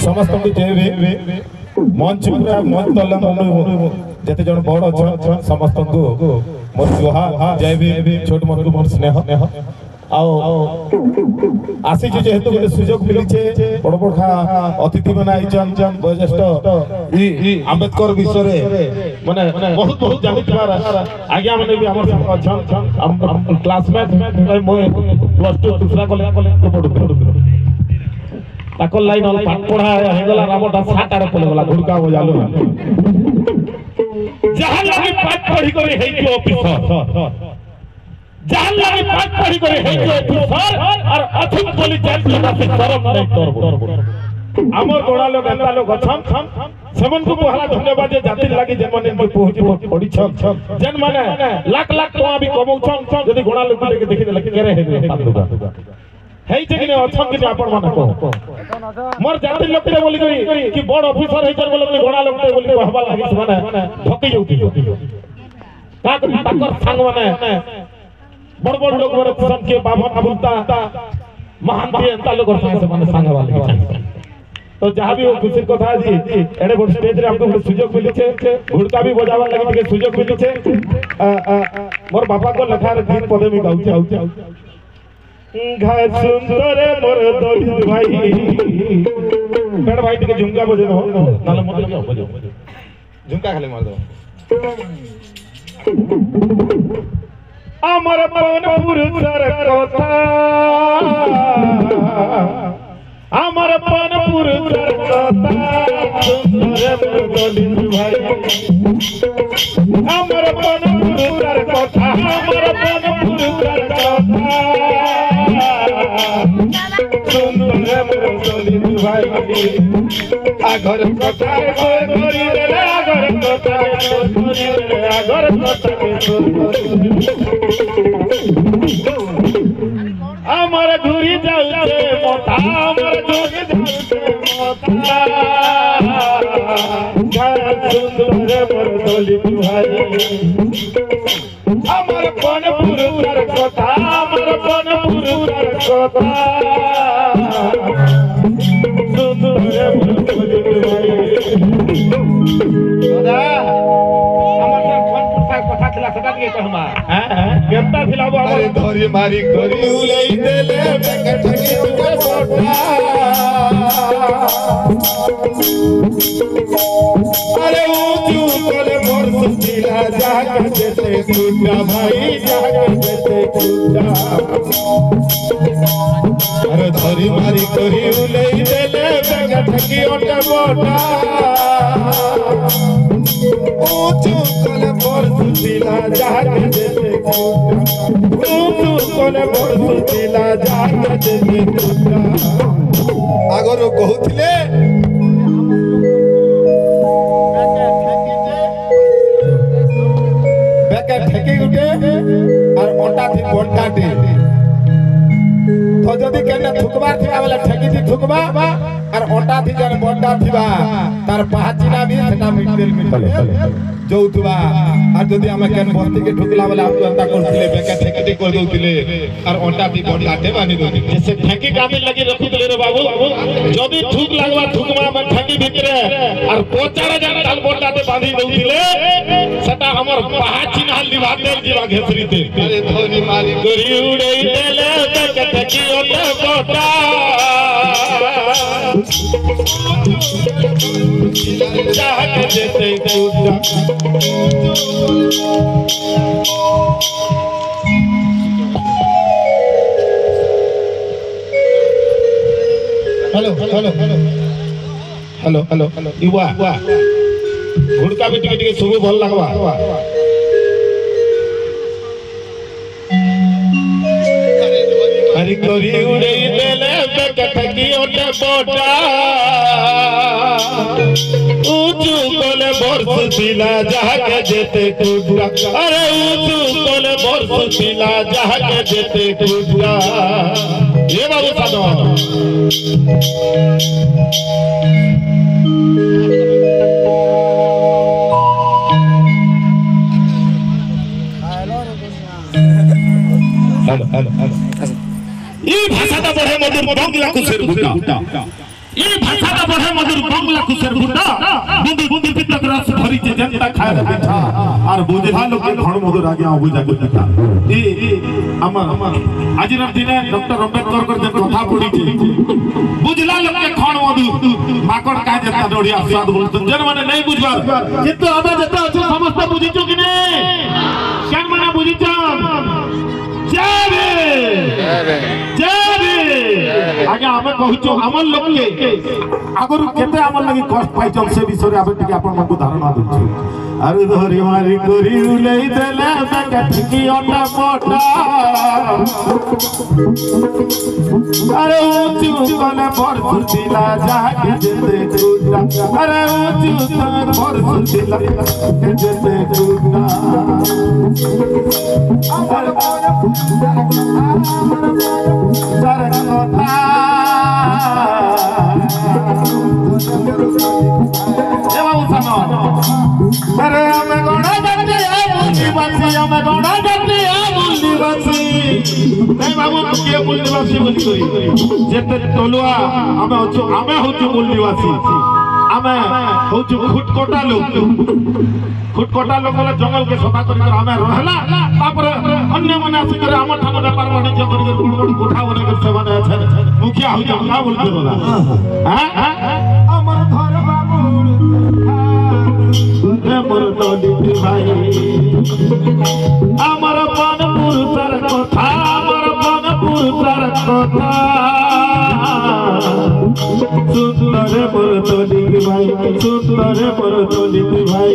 समस्त मंच मंच जिते जन बड़ अच्छा समस्त को मोर जुहा जय भी छोट मन को मोर स्नेह आसी जेहेतु गोटे सुजोग मिली बड़ बड़ अतिथि मैंने आईचन वयोज्येष्ठ आंबेडकर विषय माने बहुत बहुत जानी आज्ञा मैंने भी आम क्लासमेट प्लस टू दूसरा कॉलेज ताको लाइन पाठ पढ़ा हे गला रामटा साटारे पले गला घुड़का बजालो जहां लगे पाठ पढ़ी करे हे कि ऑफिसर जहां लगे पाठ पढ़ी करे हे कि ऑफिसर और अधिक बोली जान लगा से शरम नहीं करबो हमर गोड़ा लोग एता लोग छम समन को पहला धन्यवाद जे जाति लागि जे माने पहुंची पड़ी छम जन माने लाख लाख टका भी कमौ छम यदि गोड़ा लोग के देखि देलक केरे हे पादुगा हेइ जे कि अछम कि आपण माने को मोर जाति लोक रे बोली करी कि बड़ ऑफिसर हेचर बोले गोड़ा लोक रे बोली कहबा लागि माने ठकी जाउती ताकर संग माने बड़ बड़ लोग माने सन के बाबा अबुलता महांती एंता लोग से माने संग वाले तो जहां भी वो खुशी कथा जी एडे बड़ स्टेज रे हमको सुयोग मिली छे घुड़का भी बजावा लागि के सुयोग मिली छे मोर बापा को लखा रे गीत पदे में गाउते घास सुंदर मोर दलित भाई बेड़ भाई के झुमका बजे दो नाले मत जाओ बजो झुमका खाली मार दो अमर पवन पुरुषर कथा अमर पवन पुरुषर कथा सुंदर मोर दलित भाई अमर पवन पुरुषर कथा अमर पवन पुरुषर कथा आगर कथा करी रे आगर कथा करी रे आगर कथा अमर घुरी जाउते मोता अमर घुरी जाउते मोता घर सुंदर मोर दलित भाई अमर पन पुरुषर कथा अमर पन पुरुषर कथा सुंदर मोर दलित भाई दादा अमर पन पुरुषर कथा थिला सदा के कहमा केता थिला बो अरे धरी मारी करी उलई देले बेकठगी के सोटा अरे ऊंचू कोले मोर सुतिला जाके देते टूटा भाई जाके देते टूटा अरे धरी मारी करी उलई देले बेकठगी ओटे बोटा ऊंचू कोले मोर सुतिला जाके देते टूटा ऊंचू कोले मोर सुतिला जाके देते टूटा आगरो कहउथिले ठेकी गुटे और ओटा थी बोलटाटे तो जदी केने थुकबा थिबा वाला ठेकी थी थुकबा और ओटा थी जन बोलटा थिबा तार पाचिना भी सेटा मिटल मिटल जोउतबा और जदी हमें केन बस्ती के ठुकला वाला आप अंता करथिले बेका ठेकी कर दोतिले और ओटा थी बोलटाटे बानी दोतिले जैसे ठेकी कामे लगी रखुतले रे बाबू जदी ठुक लागवा ठुकमा में ठेकी भितरे और पोचारा जन ताल बोलटाटे बांधी दोतिले सेटा हमर पाचिना लिवाते जीवा घेसरीते अरे धोनी मारी गोरी उड़ई देले बेकटकी ओटे बोटा जाके देते टूटा hello hello hello hello hello युवा घुड़का भी टिके टिके सुबह भल लगवा हरि कोरी उड़ई देले बेकटगी ओटे बोटा ऊंचू कोले बरस दिला जाके देते टूटा अरे ऊंचू कोले बरस दिला जाके देते टूटा ये बाबू साधो এই ভাষাটা বড়ে মধুর বাংলা কুশের বুটা এই ভাষাটা বড়ে মধুর বাংলা কুশের বুটা বুদ্ধি বুদ্ধি পিতক রস ভরিছে জনতা খায় পিঠা আর বুঝলা লোকে ঘণ মধুর আগে বুঝা কথা এই আমার আজির দিনে ডক্টর আম্বেদকর যে কথা পড়িছে বুঝলা লোকে ঘণ মধু মাকড় কায় যেতা ডড়িয়া স্বাদ বলছেন যেন মানে নাই বুঝবার কিন্তু আমরা যেটা আছে সমস্ত বুঝিছো কি নে কেন মানে বুঝিছো যাবে যাবে আগে আমি কহিছো আমার লোককে আগরু কেতে আমার লাগি কষ্ট পাইছো সে বিষয়ে আমি টিকে আপনাদের ধারণা দিচ্ছি আরে ধরি মারি করি উলাই দেলে বেকা ঠিকি ওটা মোটা আরে উঁচু কলে ভরপুর দিলা যাকে যেতে কুটা আরে উঁচু কলে ভরপুর দিলা যেতে কুটা আমার সারা কথা এ বাবু সানো আরে আমি গোড়া যাচ্ছি মুন্ডিবাসী আমি গোড়া যাচ্ছি মুন্ডিবাসী এই বাবু কে মুন্ডিবাসী বলি যেতে তলুয়া আমি হচ্ছি মুন্ডিবাসী আমি হচ্ছি খুটকটা লোক খুটকটা লোক বলে জঙ্গলকে সফা করি আমি রহলা তারপরে অন্য মানে আসি করে আমার ঠাকুর ব্যাপার বাণিজ্য করি কোঠা বলে সেমানে আছে মুখিয়া হইছে না বলতে বলা হ্যাঁ আমার ঘর বাবুর মোর দলিত ভাই আমার বনপুর তার কথা আমার বনপুর তার কথা সুন্দরে মোর দলিত ভাই সুন্দরে মোর দলিত ভাই